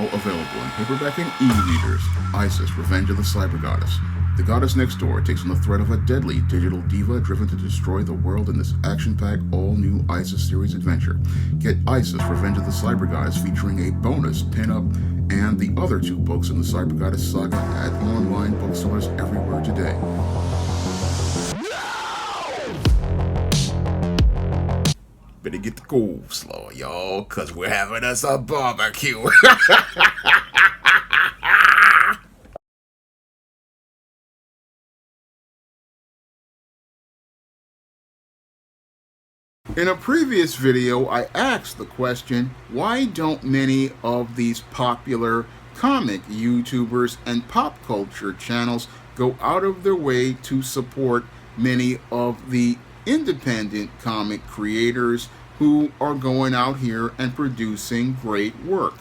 now available in paperback and e-readers. Isis, Revenge of the Cyber Goddess. The goddess next door takes on the threat of a deadly digital diva driven to destroy the world in this action-packed, all-new Isis series adventure. Get Isis, Revenge of the Cyber Goddess featuring a bonus pin-up and the other 2 books in the Cyber Goddess saga at online bookstores everywhere today. Better get the coleslaw, y'all, because we're having us a barbecue. In a previous video, I asked the question, why don't many of these popular comic YouTubers and pop culture channels go out of their way to support many of the independent comic creators who are going out here and producing great work?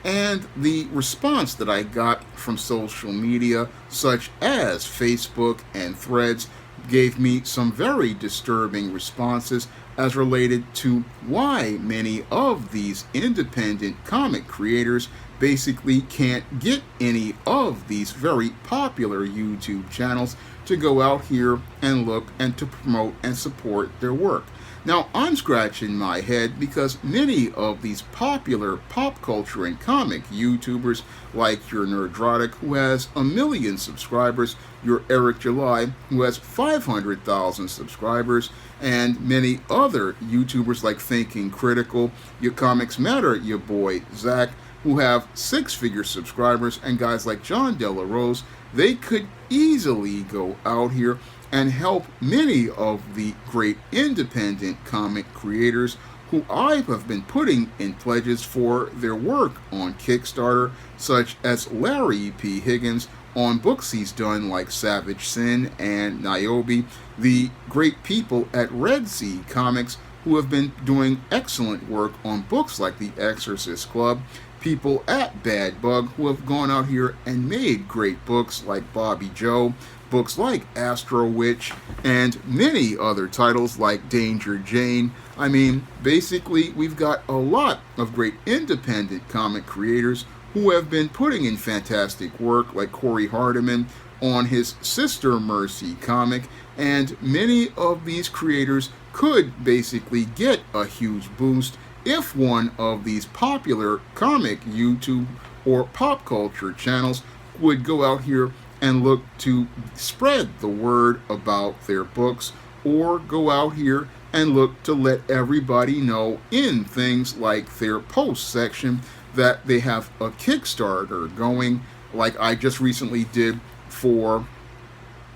And the response that I got from social media, such as Facebook and Threads, gave me some very disturbing responses as related to why many of these independent comic creators basically can't get any of these very popular YouTube channels to go out here and look and to promote and support their work. Now, I'm scratching my head because many of these popular pop culture and comic YouTubers, like your Nerdrotic, who has 1 million subscribers, your Eric July, who has 500,000 subscribers, and many other YouTubers like Thinking Critical, your Comics Matter, your boy Zach, who have 6-figure subscribers, and guys like John Della Rose, they could easily go out here and help many of the great independent comic creators who I have been putting in pledges for their work on Kickstarter, such as Larry P. Higgins on books he's done like Savage Sin and Niobe, the great people at Red Sea Comics who have been doing excellent work on books like The Exorcist Club, people at Bad Bug who have gone out here and made great books like Bobby Joe, books like Astro Witch, and many other titles like Danger Jane. I mean, basically, we've got a lot of great independent comic creators who have been putting in fantastic work, like Corey Hardiman on his Sister Mercy comic, and many of these creators could basically get a huge boost if one of these popular comic YouTube or pop culture channels would go out here and look to spread the word about their books, or go out here and look to let everybody know in things like their post section that they have a Kickstarter going, like I just recently did for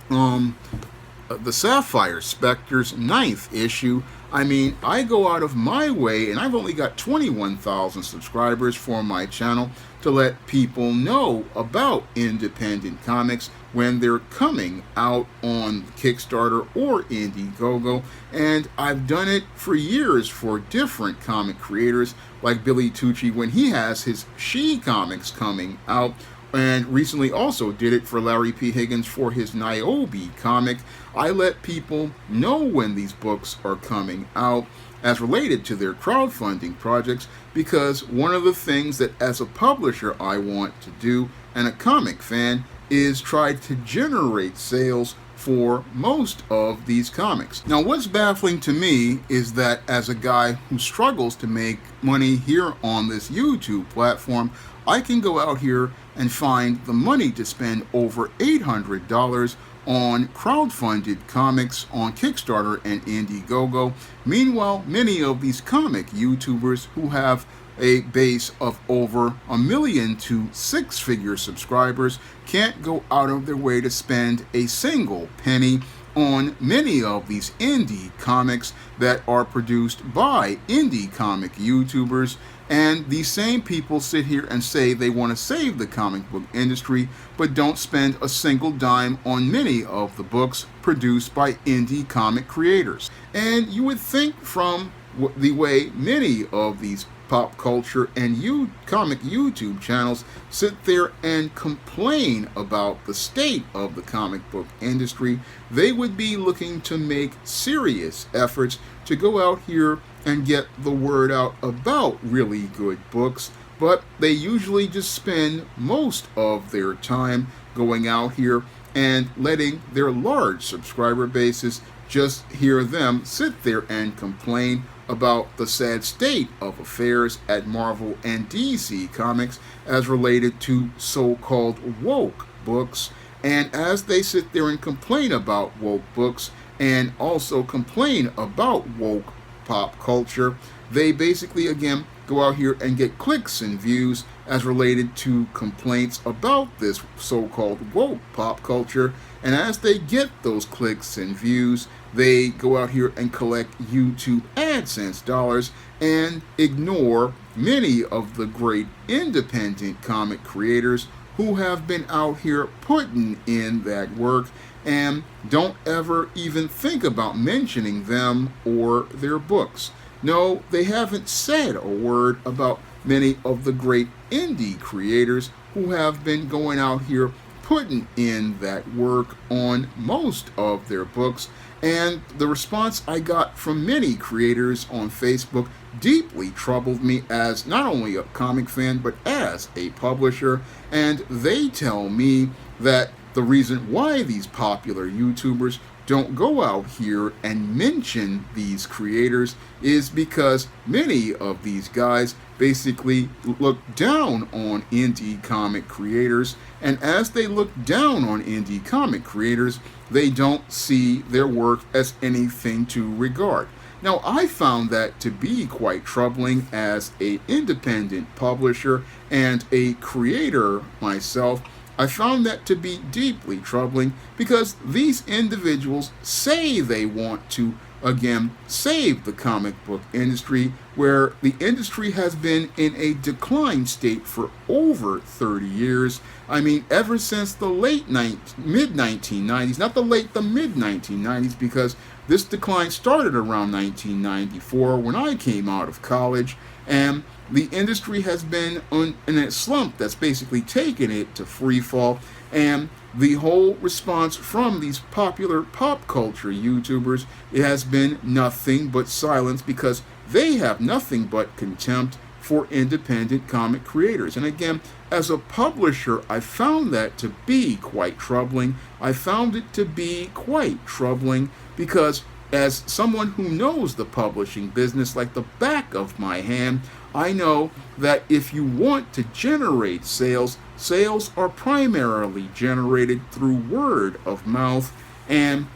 the Sapphire Spectre's 9th issue. I mean, I go out of my way, and I've only got 21,000 subscribers for my channel, to let people know about independent comics when they're coming out on Kickstarter or Indiegogo. And I've done it for years for different comic creators, like Billy Tucci when he has his She comics coming out, and recently also did it for Larry P. Higgins for his Niobe comic. I let people know when these books are coming out as related to their crowdfunding projects, because one of the things that as a publisher I want to do, and a comic fan, is try to generate sales for most of these comics. Now, what's baffling to me is that as a guy who struggles to make money here on this YouTube platform, I can go out here and find the money to spend over $800 on crowdfunded comics on Kickstarter and Indiegogo. Meanwhile, many of these comic YouTubers who have a base of over 1 million to 6-figure subscribers can't go out of their way to spend a single penny on many of these indie comics that are produced by indie comic YouTubers. And these same people sit here and say they want to save the comic book industry, but don't spend a single dime on many of the books produced by indie comic creators. And you would think from the way many of these pop culture and comic YouTube channels sit there and complain about the state of the comic book industry, they would be looking to make serious efforts to go out here and get the word out about really good books. but they usually just spend most of their time going out here and letting their large subscriber bases just hear them sit there and complain about the sad state of affairs at Marvel and DC Comics as related to so-called woke books. And as they sit there and complain about woke books and also complain about woke pop culture, they basically again go out here and get clicks and views as related to complaints about this so-called woke pop culture. And as they get those clicks and views, they go out here and collect YouTube AdSense dollars and ignore many of the great independent comic creators who have been out here putting in that work, and don't ever even think about mentioning them or their books. No, they haven't said a word about many of the great indie creators who have been going out here putting in that work on most of their books. And the response I got from many creators on Facebook deeply troubled me as not only a comic fan, but as a publisher. And they tell me that the reason why these popular YouTubers don't go out here and mention these creators is because many of these guys basically look down on indie comic creators, and as they look down on indie comic creators, they don't see their work as anything to regard. Now, I found that to be quite troubling as an independent publisher and a creator myself. I found that to be deeply troubling because these individuals say they want to, again, save the comic book industry, where the industry has been in a decline state for over 30 years. I mean, ever since the mid-1990s, not the mid-1990s, because this decline started around 1994 when I came out of college, and the industry has been in a slump that's basically taken it to free fall, and the whole response from these popular pop culture YouTubers, it has been nothing but silence, because they have nothing but contempt for independent comic creators. And again, as a publisher, I found that to be quite troubling. I found it to be quite troubling because as someone who knows the publishing business like the back of my hand, I know that if you want to generate sales, sales are primarily generated through word of mouth, and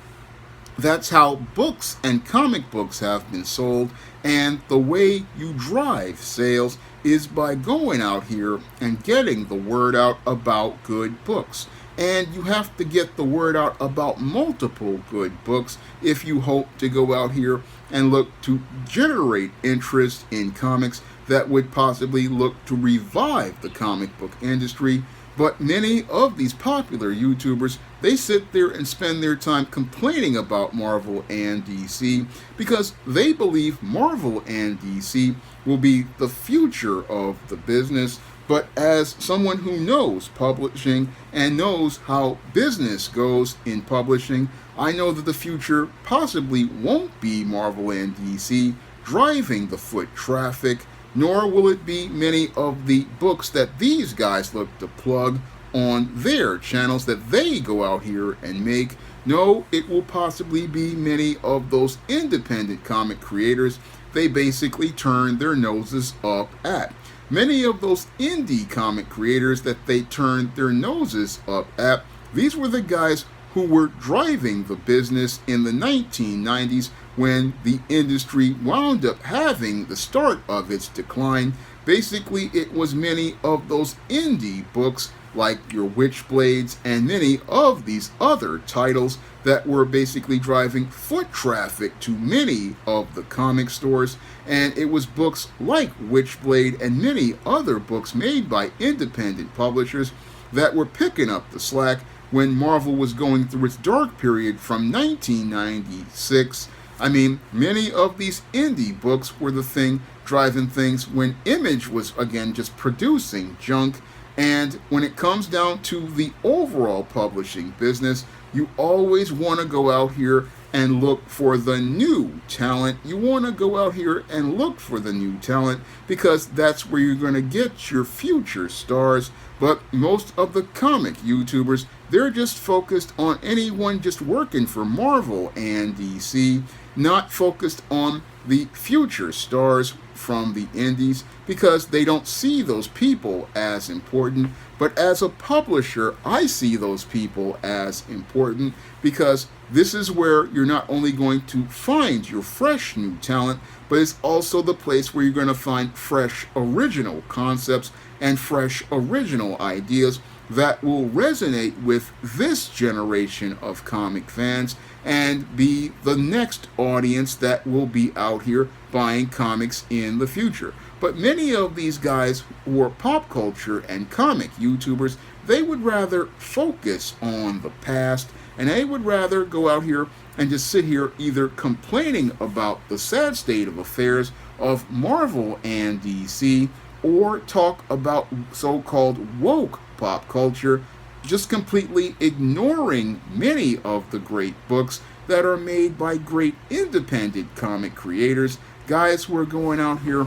that's how books and comic books have been sold. And the way you drive sales is by going out here and getting the word out about good books. And you have to get the word out about multiple good books if you hope to go out here and look to generate interest in comics that would possibly look to revive the comic book industry. But many of these popular YouTubers, they sit there and spend their time complaining about Marvel and DC because they believe Marvel and DC will be the future of the business. But as someone who knows publishing and knows how business goes in publishing, I know that the future possibly won't be Marvel and DC driving the foot traffic, nor will it be many of the books that these guys look to plug on their channels that they go out here and make. No, it will possibly be many of those independent comic creators they basically turn their noses up at. Many of those indie comic creators that they turned their noses up at, these were the guys who were driving the business in the 1990s when the industry wound up having the start of its decline. Basically, it was many of those indie books like your Witchblades and many of these other titles that were basically driving foot traffic to many of the comic stores. And it was books like Witchblade and many other books made by independent publishers that were picking up the slack when Marvel was going through its dark period from 1996. I mean, many of these indie books were the thing driving things when Image was, again, just producing junk. And when it comes down to the overall publishing business, You always want to go out here and look for the new talent. You want to go out here and look for the new talent because that's where you're going to get your future stars. But most of the comic YouTubers, they're just focused on anyone just working for Marvel and DC, not focused on the future stars from the indies because they don't see those people as important. But as a publisher, I see those people as important because this is where you're not only going to find your fresh new talent, but it's also the place where you're going to find fresh original concepts and fresh original ideas that will resonate with this generation of comic fans and be the next audience that will be out here buying comics in the future. But many of these guys who are pop culture and comic YouTubers, they would rather focus on the past, and they would rather go out here and just sit here either complaining about the sad state of affairs of Marvel and DC, or talk about so-called woke pop culture, just completely ignoring many of the great books that are made by great independent comic creators, guys who are going out here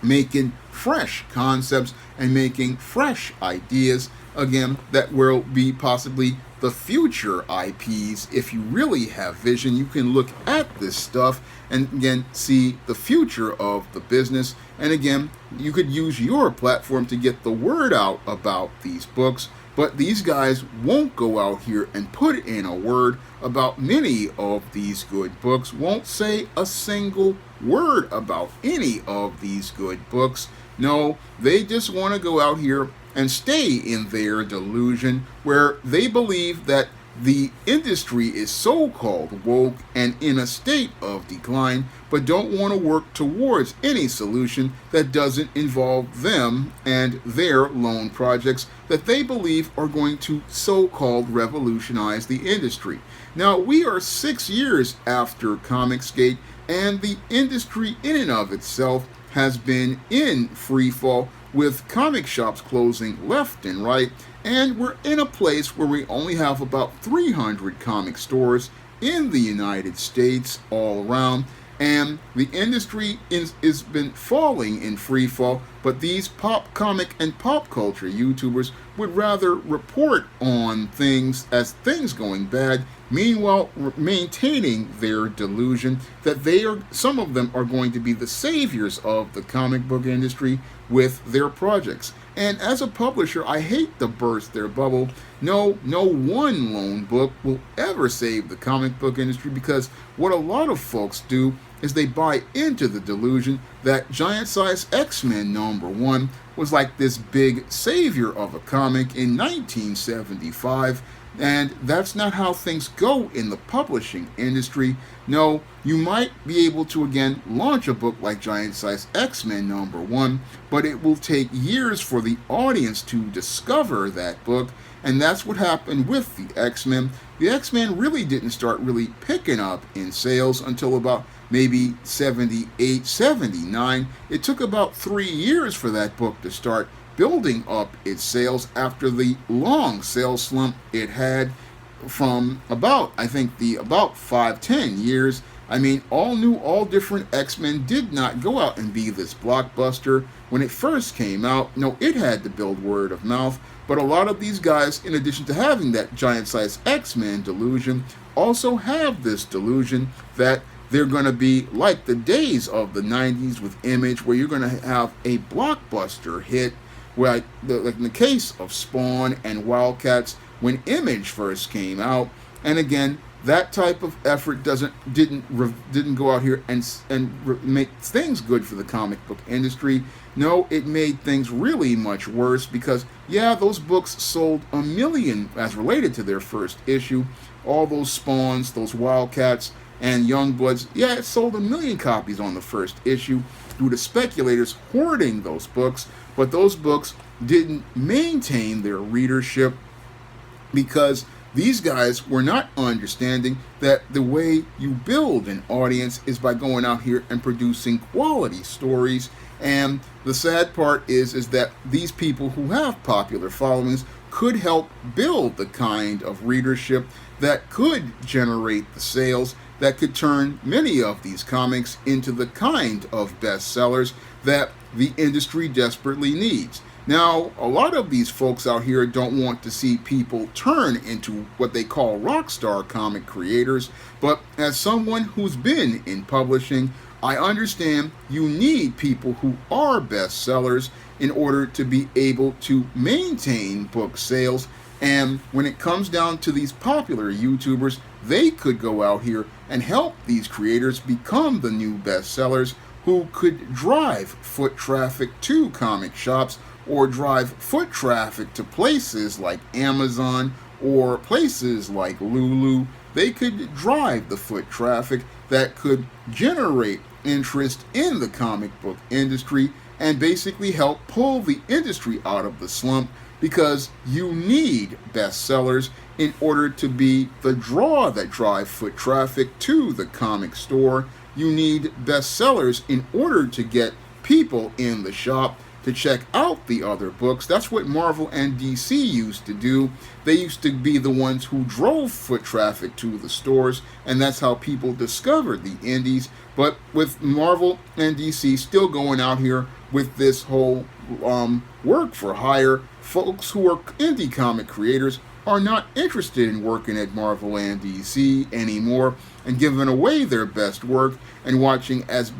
making fresh concepts and making fresh ideas, again, that will be possibly the future IPs. If you really have vision, you can look at this stuff and again see the future of the business. And again, you could use your platform to get the word out about these books. But these guys won't go out here and put in a word about many of these good books, won't say a single word about any of these good books. No, they just want to go out here and stay in their delusion where they believe that the industry is so-called woke and in a state of decline, but don't want to work towards any solution that doesn't involve them and their lone projects that they believe are going to so-called revolutionize the industry. Now, we are 6 years after Comicsgate, and the industry in and of itself has been in free fall, with comic shops closing left and right, and we're in a place where we only have about 300 comic stores in the United States all around, and the industry is been falling in free fall. But these pop comic and pop culture YouTubers would rather report on things as things going bad, meanwhile maintaining their delusion that some of them are going to be the saviors of the comic book industry with their projects. And as a publisher, I hate to burst their bubble. No one lone book will ever save the comic book industry, because what a lot of folks do is they buy into the delusion that Giant Size X-Men #1 was like this big savior of a comic in 1975. And that's not how things go in the publishing industry. No, you might be able to again launch a book like Giant Size X-Men #1, but it will take years for the audience to discover that book. And that's what happened with the X-Men. The X-Men really didn't start really picking up in sales until about maybe 78, 79. It took about 3 years for that book to start building up its sales after the long sales slump it had from about 5-10 years. I mean, all new, all different X-Men did not go out and be this blockbuster when it first came out. No, it had to build word of mouth. But a lot of these guys, in addition to having that Giant Size X-Men delusion, also have this delusion that they're going to be like the days of the 90s with Image, where you're going to have a blockbuster hit, like in the case of Spawn and Wildcats when Image first came out. And again, that type of effort didn't go out here and make things good for the comic book industry. No, it made things really much worse, because yeah, those books sold 1 million as related to their first issue. All those Spawns, those Wildcats, and Youngbloods, yeah, it sold 1 million copies on the first issue due to speculators hoarding those books. But those books didn't maintain their readership because these guys were not understanding that the way you build an audience is by going out here and producing quality stories. And the sad part is that these people who have popular followings could help build the kind of readership that could generate the sales that could turn many of these comics into the kind of bestsellers that the industry desperately needs. Now, a lot of these folks out here don't want to see people turn into what they call rock star comic creators, but as someone who's been in publishing, I understand you need people who are bestsellers in order to be able to maintain book sales. And when it comes down to these popular YouTubers, they could go out here and help these creators become the new bestsellers who could drive foot traffic to comic shops or drive foot traffic to places like Amazon or places like Lulu. They could drive the foot traffic that could generate interest in the comic book industry and basically help pull the industry out of the slump, because you need bestsellers in order to be the draw that drive foot traffic to the comic store. You need bestsellers in order to get people in the shop to check out the other books. That's what Marvel and DC used to do. They used to be the ones who drove foot traffic to the stores, and that's how people discovered the indies. But with Marvel and DC still going out here with this whole work for hire, folks who are indie comic creators are not interested in working at Marvel and DC anymore and giving away their best work and watching as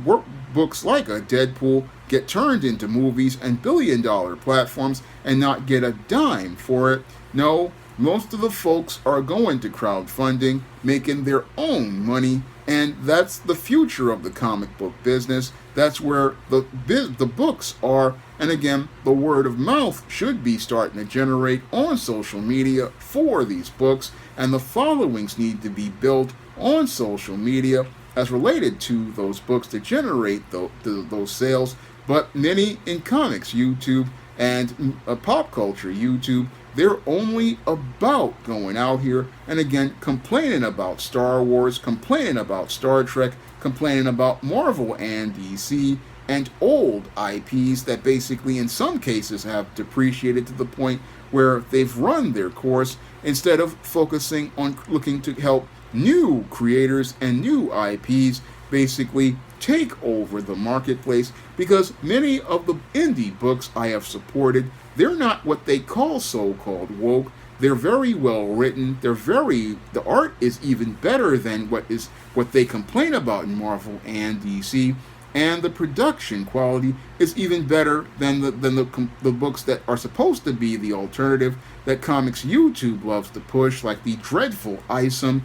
books like a Deadpool get turned into movies and billion-dollar platforms and not get a dime for it. No, most of the folks are going to crowdfunding, making their own money, and that's the future of the comic book business. That's where the books are. And again, the word of mouth should be starting to generate on social media for these books, and the followings need to be built on social media as related to those books to generate those sales. But many in comics YouTube and pop culture YouTube, they're only about going out here and again complaining about Star Wars, complaining about Star Trek, complaining about Marvel and DC, and old IPs that basically in some cases have depreciated to the point where they've run their course, instead of focusing on looking to help new creators and new IPs basically take over the marketplace. Because many of the indie books I have supported, they're not what they call so-called woke. They're very well written. The art is even better than what they complain about in Marvel and DC, and the production quality is even better than the books that are supposed to be the alternative that Comics YouTube loves to push, like the dreadful Isom,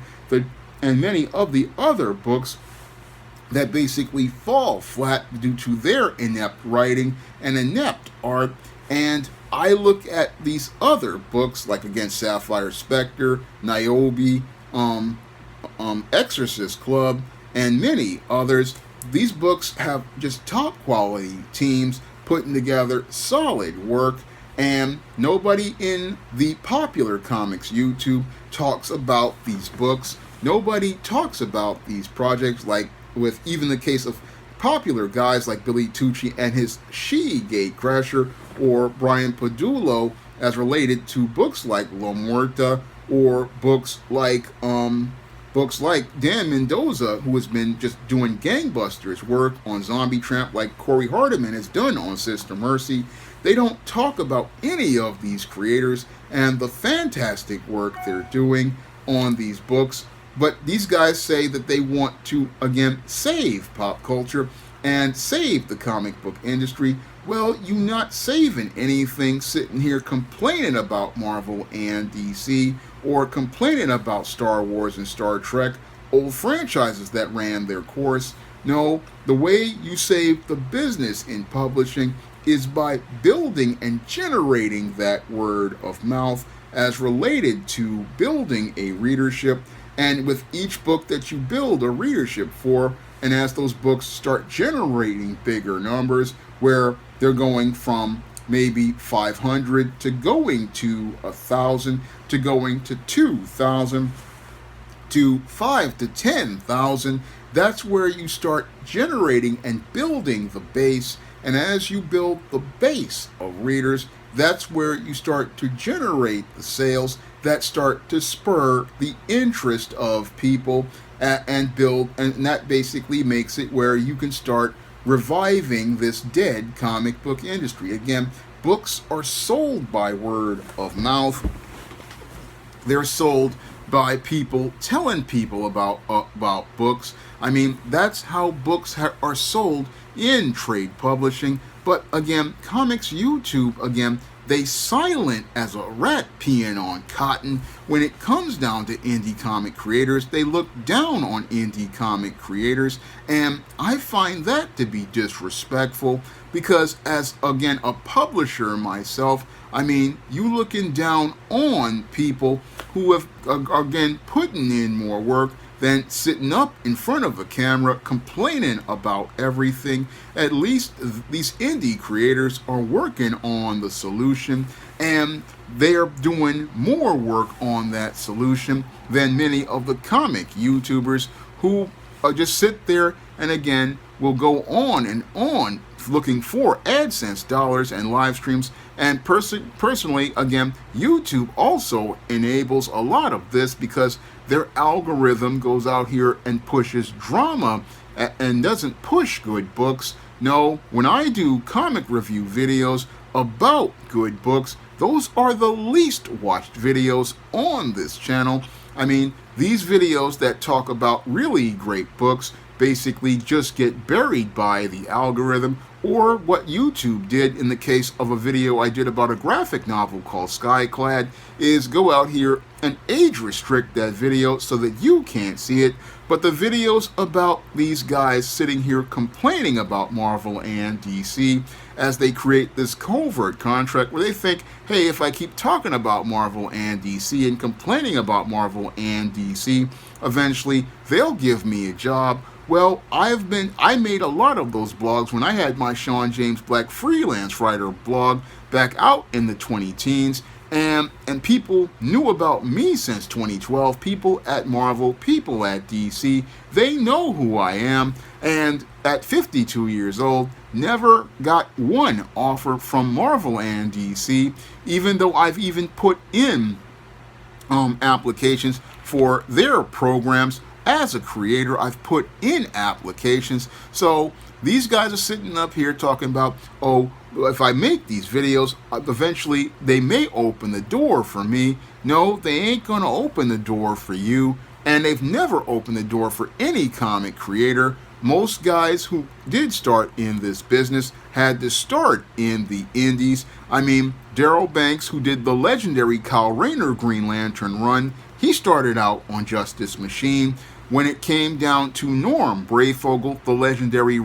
and many of the other books that basically fall flat due to their inept writing and inept art. And I look at these other books, like again Sapphire Spectre, Niobe, Exorcist Club, and many others. These books have just top quality teams putting together solid work, and nobody in the popular comics YouTube talks about these books. Nobody talks about these projects, like with even the case of popular guys like Billy Tucci and his She Gatecrasher, or Brian Padullo as related to books like La Muerta, or books like Dan Mendoza, who has been just doing gangbusters work on Zombie Tramp, like Corey Hardiman has done on Sister Mercy. They don't talk about any of these creators and the fantastic work they're doing on these books. But these guys say that they want to, again, save pop culture and save the comic book industry. Well, you're not saving anything sitting here complaining about Marvel and DC, or complaining about Star Wars and Star Trek, old franchises that ran their course. No, the way you save the business in publishing is by building and generating that word of mouth as related to building a readership. And with each book that you build a readership for, and as those books start generating bigger numbers, where they're going from maybe 500 to going to 1,000 to going to 2,000 to 5 to 10,000, that's where you start generating and building the base. And as you build the base of readers, that's where you start to generate the sales that start to spur the interest of people and build, and that basically makes it where you can start reviving this dead comic book industry. Again, books are sold by word of mouth. They're sold by people telling people about books. I mean, that's how books are sold in trade publishing. But again, comics YouTube, again, they silent as a rat peeing on cotton. When it comes down to indie comic creators, they look down on indie comic creators, and I find that to be disrespectful because, as again a publisher myself, I mean, you looking down on people who have again putting in more work than sitting up in front of a camera complaining about everything. At least these indie creators are working on the solution, and they are doing more work on that solution than many of the comic YouTubers who just sit there and again will go on and on looking for AdSense dollars and live streams. And personally, again, YouTube also enables a lot of this because their algorithm goes out here and pushes drama and doesn't push good books. No, when I do comic review videos about good books, those are the least watched videos on this channel. I mean, these videos that talk about really great books basically just get buried by the algorithm, or what YouTube did in the case of a video I did about a graphic novel called Skyclad, is go out here and age restrict that video so that you can't see it. But the videos about these guys sitting here complaining about Marvel and DC as they create this covert contract where they think, hey, if I keep talking about Marvel and DC and complaining about Marvel and DC, eventually they'll give me a job. Well, I made a lot of those blogs when I had my Sean James Black freelance writer blog back out in the 20-teens, and people knew about me since 2012. People at Marvel, people at DC, they know who I am, and at 52 years old, never got one offer from Marvel and DC, even though I've even put in applications for their programs. As a creator, I've put in applications. So these guys are sitting up here talking about, oh, if I make these videos, eventually they may open the door for me. No, they ain't gonna open the door for you, and they've never opened the door for any comic creator. Most guys who did start in this business had to start in the indies. I mean, Darryl Banks, who did the legendary Kyle Rayner Green Lantern run, he started out on Justice Machine. When it came down to Norm Brayfogle, the legendary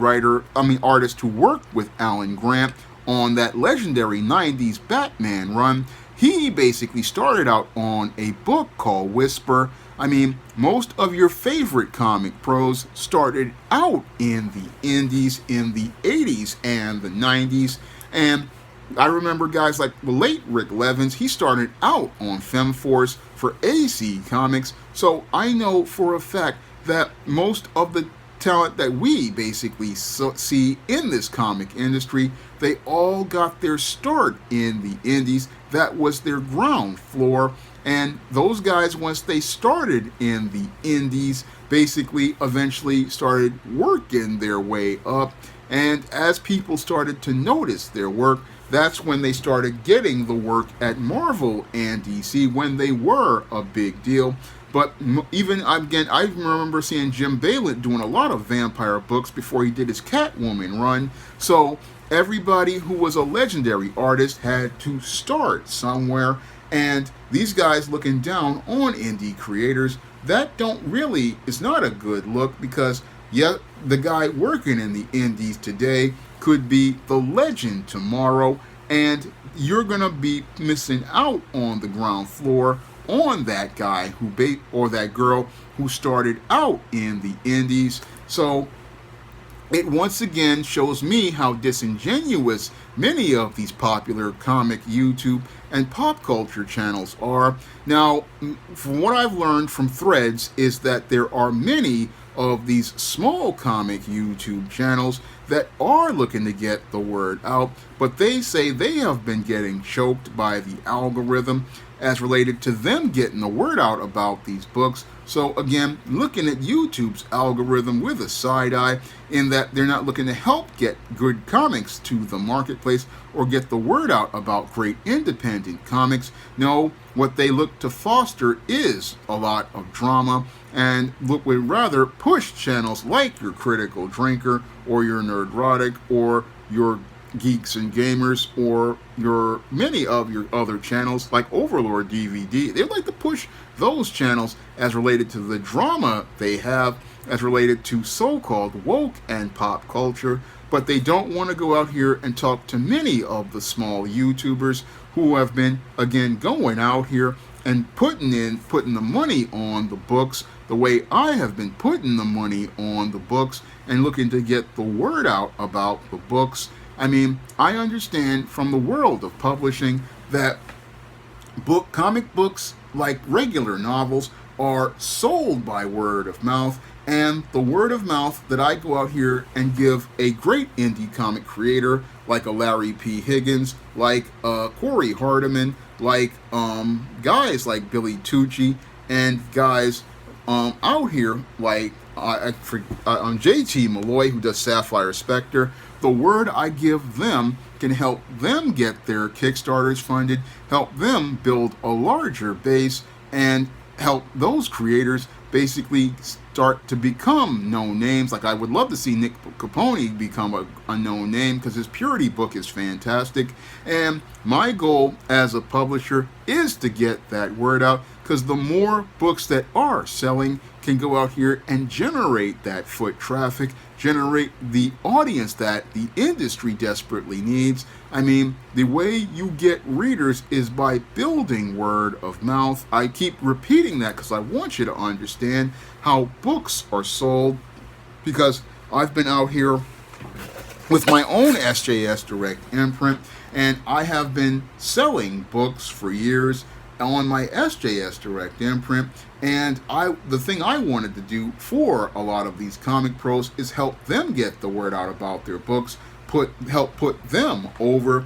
artist who worked with Alan Grant on that legendary 90s Batman run, he basically started out on a book called Whisper. I mean, most of your favorite comic pros started out in the indies in the 80s and the 90s. And I remember guys like the late Rick Levins, he started out on FemForce for AC Comics. So I know for a fact that most of the talent that we basically see in this comic industry, they all got their start in the indies. That was their ground floor. And those guys, once they started in the indies, basically eventually started working their way up. And as people started to notice their work, that's when they started getting the work at Marvel and DC, when they were a big deal. But even, again, I remember seeing Jim Balent doing a lot of vampire books before he did his Catwoman run. So everybody who was a legendary artist had to start somewhere. And these guys looking down on indie creators, that is not a good look, because yet the guy working in the indies today could be the legend tomorrow, and you're gonna be missing out on the ground floor on that guy or that girl who started out in the indies. So it once again shows me how disingenuous many of these popular comic YouTube and pop culture channels are. Now, from what I've learned from threads is that there are many of these small comic YouTube channels that are looking to get the word out, but they say they have been getting choked by the algorithm as related to them getting the word out about these books. So again, looking at YouTube's algorithm with a side eye, in that they're not looking to help get good comics to the marketplace or get the word out about great independent comics. No, what they look to foster is a lot of drama, and would rather push channels like your Critical Drinker or your Nerdrotic or your Geeks and Gamers or your many of your other channels like Overlord DVD. They like to push those channels as related to the drama they have as related to so-called woke and pop culture, but they don't want to go out here and talk to many of the small YouTubers who have been, again, going out here and putting the money on the books the way I have been putting the money on the books and looking to get the word out about the books. I mean, I understand from the world of publishing that comic books, like regular novels, are sold by word of mouth, and the word of mouth that I go out here and give a great indie comic creator like a Larry P. Higgins, like Corey Hardiman, like guys like Billy Tucci, and guys out here like JT Malloy, who does Sapphire Spectre. The word I give them can help them get their Kickstarters funded, help them build a larger base, and help those creators basically start to become known names. Like, I would love to see Nick Capone become a known name because his Purity book is fantastic. And my goal as a publisher is to get that word out, because the more books that are selling can go out here and generate that foot traffic, generate the audience that the industry desperately needs. I mean, the way you get readers is by building word of mouth. I keep repeating that because I want you to understand how books are sold, because I've been out here with my own SJS Direct imprint, and I have been selling books for years on my SJS Direct imprint. And the thing I wanted to do for a lot of these comic pros is help them get the word out about their books, help put them over,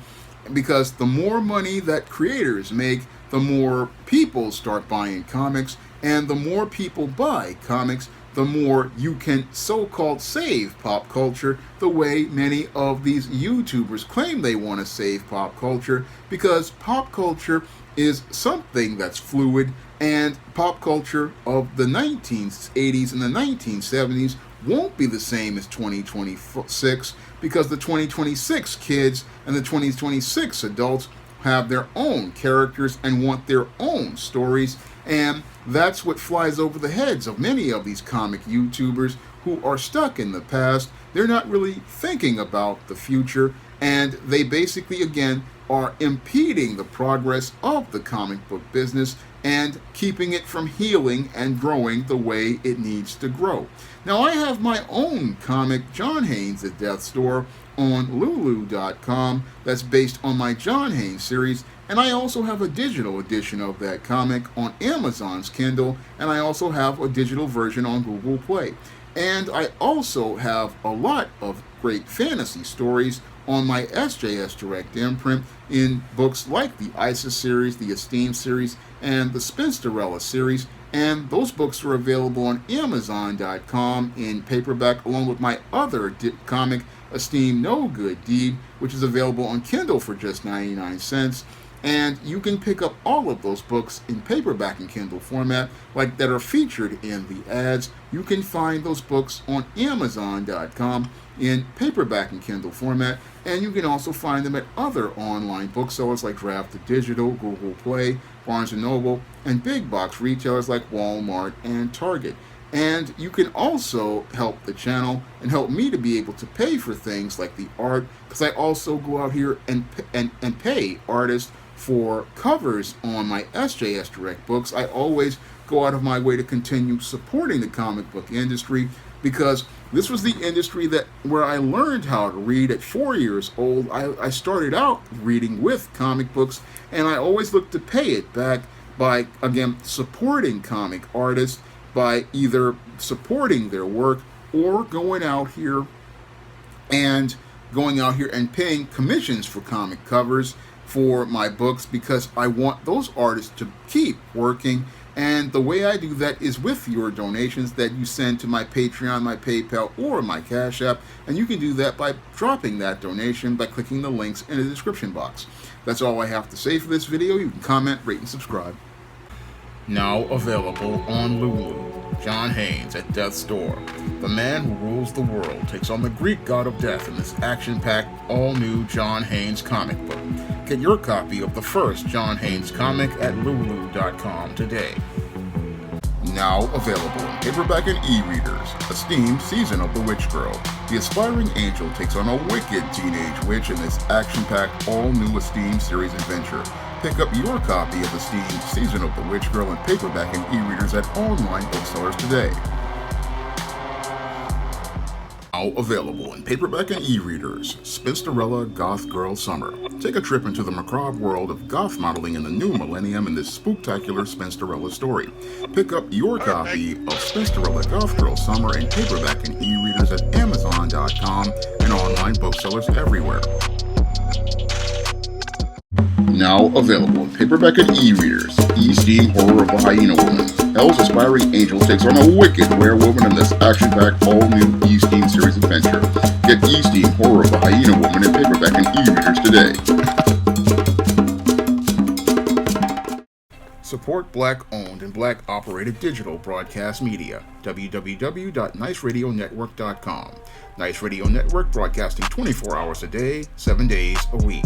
because the more money that creators make, the more people start buying comics, and the more people buy comics, the more you can so-called save pop culture, the way many of these YouTubers claim they want to save pop culture, because pop culture is something that's fluid, and pop culture of the 1980s and the 1970s won't be the same as 2026, because the 2026 kids and the 2026 adults have their own characters and want their own stories, and that's what flies over the heads of many of these comic YouTubers who are stuck in the past. They're not really thinking about the future, and they basically, again, are impeding the progress of the comic book business and keeping it from healing and growing the way it needs to grow. Now, I have my own comic, John Haynes at Death's Door, on Lulu.com that's based on my John Haynes series, and I also have a digital edition of that comic on Amazon's Kindle, and I also have a digital version on Google Play. And I also have a lot of great fantasy stories on my SJS Direct imprint in books like the Isis series, the Esteem series, and the Spinsterella series, and those books are available on Amazon.com in paperback, along with my other comic, Esteem No Good Deed, which is available on Kindle for just 99 cents. And you can pick up all of those books in paperback and Kindle format, like that are featured in the ads. You can find those books on Amazon.com in paperback and Kindle format, and you can also find them at other online booksellers like Draft to Digital, Google Play, Barnes & Noble, and big box retailers like Walmart and Target. And you can also help the channel and help me to be able to pay for things like the art, because I also go out here and pay artists for covers on my SJS Direct books. I always go out of my way to continue supporting the comic book industry, because This was the industry where I learned how to read at 4 years old. I started out reading with comic books, and I always looked to pay it back by, again, supporting comic artists by either supporting their work or going out here and paying commissions for comic covers for my books, because I want those artists to keep working. And the way I do that is with your donations that you send to my Patreon, my PayPal, or my Cash App. And you can do that by dropping that donation by clicking the links in the description box. That's all I have to say for this video. You can comment, rate, and subscribe. Now available on Lulu. John Haynes at Death's Door. The man who rules the world takes on the Greek god of death in this action-packed, all-new John Haynes comic book. Get your copy of the first John Haynes comic at lulu.com today. Now available in paperback and e-readers. Esteemed Season of the Witch Girl. The aspiring angel takes on a wicked teenage witch in this action-packed, all-new Esteemed series adventure. Pick up your copy of Esteemed Season of the Witch Girl in paperback and e-readers at online booksellers today. Now available in paperback and e-readers. Spinsterella Goth Girl Summer. Take a trip into the macabre world of goth modeling in the new millennium in this spooktacular Spinsterella story. Pick up your copy of Spinsterella Goth Girl Summer in paperback and e-readers at Amazon.com and online booksellers everywhere. Now available in paperback and e-readers. E-Steam Horror of the Hyena Woman. Hell's aspiring angel takes on a wicked werewolf in this action-packed, all-new E-Steam series adventure. Get E-Steam Horror of the Hyena Woman in paperback and e-readers today. Support Black-owned and Black-operated digital broadcast media. www.niceradionetwork.com. Nice Radio Network, broadcasting 24 hours a day, 7 days a week.